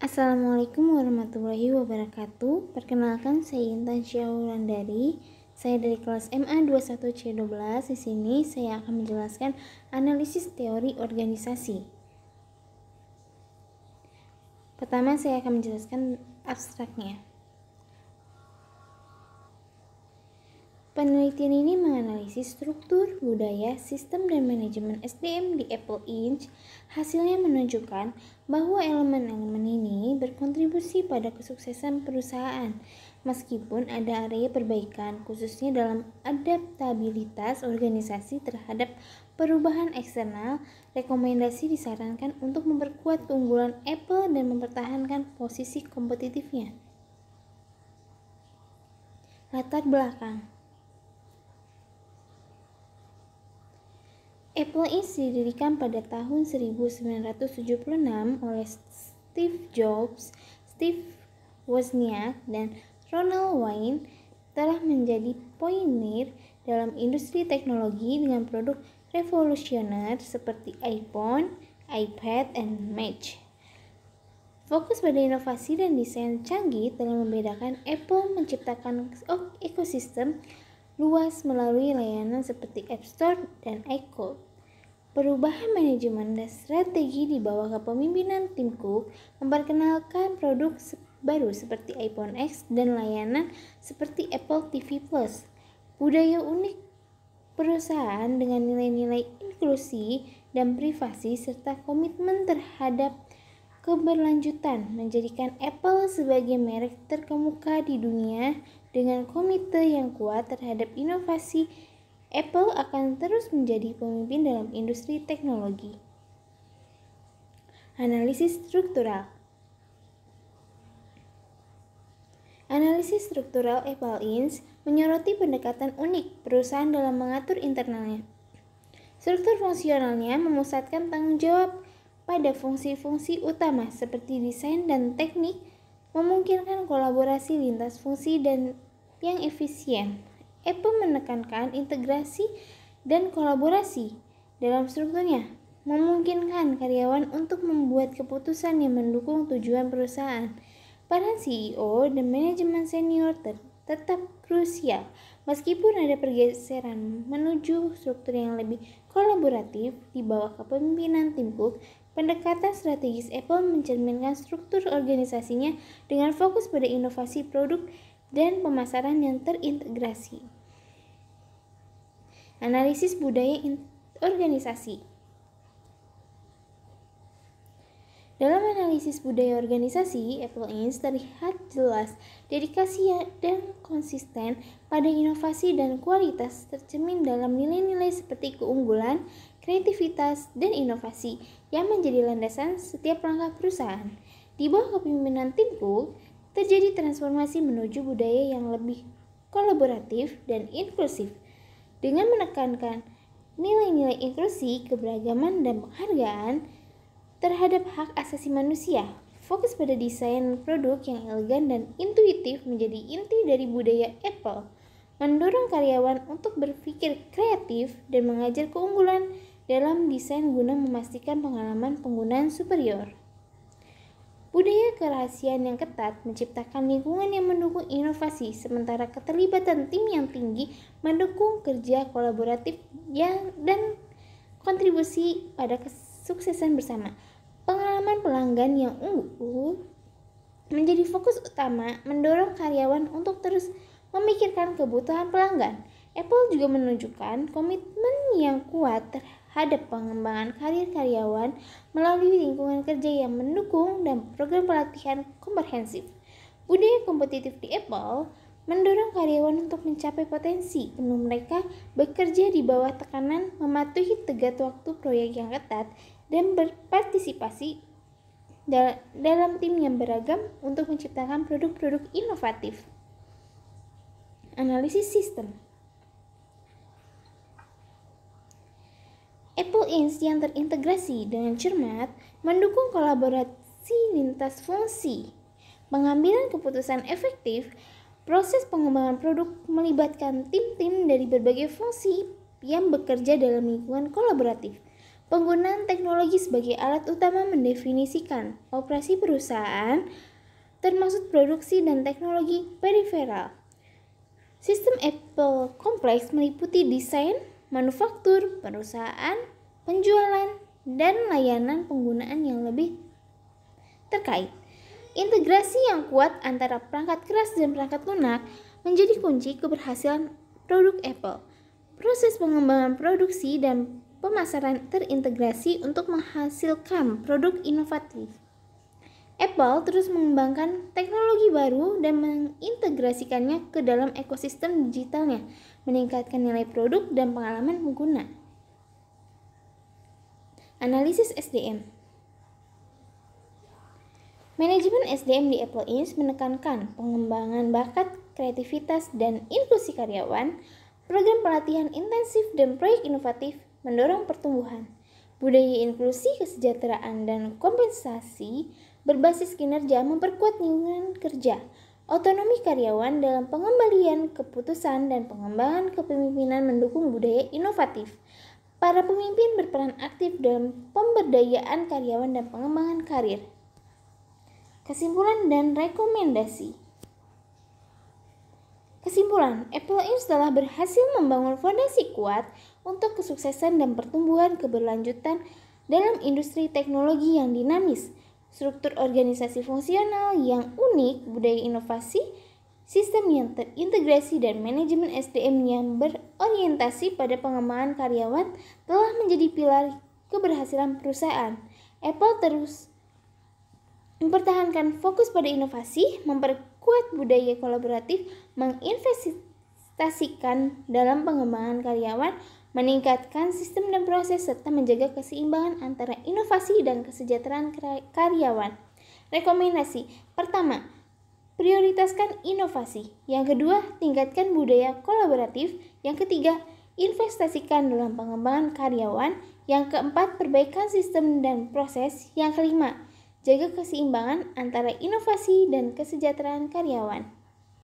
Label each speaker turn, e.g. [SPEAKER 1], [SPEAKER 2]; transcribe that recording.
[SPEAKER 1] Assalamualaikum warahmatullahi wabarakatuh. Perkenalkan, saya Intan Syaulandari. Saya dari kelas MA 21C12. Di sini saya akan menjelaskan analisis teori organisasi. Pertama, saya akan menjelaskan abstraknya. Penelitian ini menganalisis struktur, budaya, sistem, dan manajemen SDM di Apple Inc. Hasilnya menunjukkan bahwa elemen-elemen ini berkontribusi pada kesuksesan perusahaan, meskipun ada area perbaikan, khususnya dalam adaptabilitas organisasi terhadap perubahan eksternal. Rekomendasi disarankan untuk memperkuat keunggulan Apple dan mempertahankan posisi kompetitifnya. Latar belakang Apple Inc. didirikan pada tahun 1976 oleh Steve Jobs, Steve Wozniak, dan Ronald Wayne. Telah menjadi pionir dalam industri teknologi dengan produk revolusioner seperti iPhone, iPad, dan Mac. Fokus pada inovasi dan desain canggih telah membedakan Apple menciptakan ekosistem luas melalui layanan seperti App Store dan iCloud. Perubahan manajemen dan strategi di bawah kepemimpinan Tim Cook memperkenalkan produk baru seperti iPhone X dan layanan seperti Apple TV+. Budaya unik perusahaan dengan nilai-nilai inklusi dan privasi serta komitmen terhadap keberlanjutan menjadikan Apple sebagai merek terkemuka di dunia. Dengan komite yang kuat terhadap inovasi, Apple akan terus menjadi pemimpin dalam industri teknologi. Analisis struktural. Analisis struktural Apple Inc. menyoroti pendekatan unik perusahaan dalam mengatur internalnya. Struktur fungsionalnya memusatkan tanggung jawab pada fungsi-fungsi utama seperti desain dan teknik, memungkinkan kolaborasi lintas fungsi dan yang efisien. Apple menekankan integrasi dan kolaborasi dalam strukturnya, memungkinkan karyawan untuk membuat keputusan yang mendukung tujuan perusahaan. Peran CEO dan manajemen senior tetap krusial, meskipun ada pergeseran menuju struktur yang lebih kolaboratif di bawah kepemimpinan Tim Cook. Pendekatan strategis Apple mencerminkan struktur organisasinya dengan fokus pada inovasi produk dan pemasaran yang terintegrasi. Analisis budaya organisasi. Dalam analisis budaya organisasi, Apple Inc. terlihat jelas dedikasi dan konsisten pada inovasi dan kualitas tercermin dalam nilai-nilai seperti keunggulan, kreativitas, dan inovasi yang menjadi landasan setiap langkah perusahaan. Di bawah kepemimpinan Tim Cook, terjadi transformasi menuju budaya yang lebih kolaboratif dan inklusif. Dengan menekankan nilai-nilai inklusi, keberagaman, dan penghargaan terhadap hak asasi manusia, fokus pada desain produk yang elegan dan intuitif menjadi inti dari budaya Apple. Mendorong karyawan untuk berpikir kreatif dan mengajar keunggulan dalam desain guna memastikan pengalaman penggunaan superior. Budaya kerahasiaan yang ketat menciptakan lingkungan yang mendukung inovasi, sementara keterlibatan tim yang tinggi mendukung kerja kolaboratif dan kontribusi pada kesuksesan bersama. Pengalaman pelanggan yang unggul menjadi fokus utama, mendorong karyawan untuk terus memikirkan kebutuhan pelanggan. Apple juga menunjukkan komitmen yang kuat terhadap pengembangan karir karyawan melalui lingkungan kerja yang mendukung dan program pelatihan komprehensif. Budaya kompetitif di Apple mendorong karyawan untuk mencapai potensi penuh. Mereka bekerja di bawah tekanan, mematuhi tenggat waktu proyek yang ketat, dan berpartisipasi dalam tim yang beragam untuk menciptakan produk-produk inovatif. Analisis sistem. Apple Inc. yang terintegrasi dengan cermat mendukung kolaborasi lintas fungsi, pengambilan keputusan efektif. Proses pengembangan produk melibatkan tim-tim dari berbagai fungsi yang bekerja dalam lingkungan kolaboratif. Penggunaan teknologi sebagai alat utama mendefinisikan operasi perusahaan, termasuk produksi dan teknologi periferal. Sistem Apple kompleks meliputi desain, manufaktur, perusahaan, penjualan, dan layanan penggunaan yang lebih terkait. Integrasi yang kuat antara perangkat keras dan perangkat lunak menjadi kunci keberhasilan produk Apple. Proses pengembangan produksi dan pemasaran terintegrasi untuk menghasilkan produk inovatif. Apple terus mengembangkan teknologi baru dan mengintegrasikannya ke dalam ekosistem digitalnya, meningkatkan nilai produk dan pengalaman pengguna. Analisis SDM. Manajemen SDM di Apple Inc. menekankan pengembangan bakat, kreativitas, dan inklusi karyawan, program pelatihan intensif dan proyek inovatif mendorong pertumbuhan. Budaya inklusi, kesejahteraan, dan kompensasi berbasis kinerja memperkuat lingkungan kerja, otonomi karyawan dalam pengembalian keputusan, dan pengembangan kepemimpinan mendukung budaya inovatif. Para pemimpin berperan aktif dalam pemberdayaan karyawan dan pengembangan karir. Kesimpulan dan rekomendasi. Kesimpulan, Apple Inc. telah berhasil membangun fondasi kuat untuk kesuksesan dan pertumbuhan keberlanjutan dalam industri teknologi yang dinamis, struktur organisasi fungsional yang unik, budaya inovasi, sistem yang terintegrasi, dan manajemen SDM yang berorientasi pada pengembangan karyawan telah menjadi pilar keberhasilan perusahaan. Apple terus mempertahankan fokus pada inovasi, memperkuat budaya kolaboratif, menginvestasikan dalam pengembangan karyawan, meningkatkan sistem dan proses, serta menjaga keseimbangan antara inovasi dan kesejahteraan karyawan. Rekomendasi. Pertama, prioritaskan inovasi. Yang kedua, tingkatkan budaya kolaboratif. Yang ketiga, investasikan dalam pengembangan karyawan. Yang keempat, perbaikan sistem dan proses. Yang kelima, jaga keseimbangan antara inovasi dan kesejahteraan karyawan.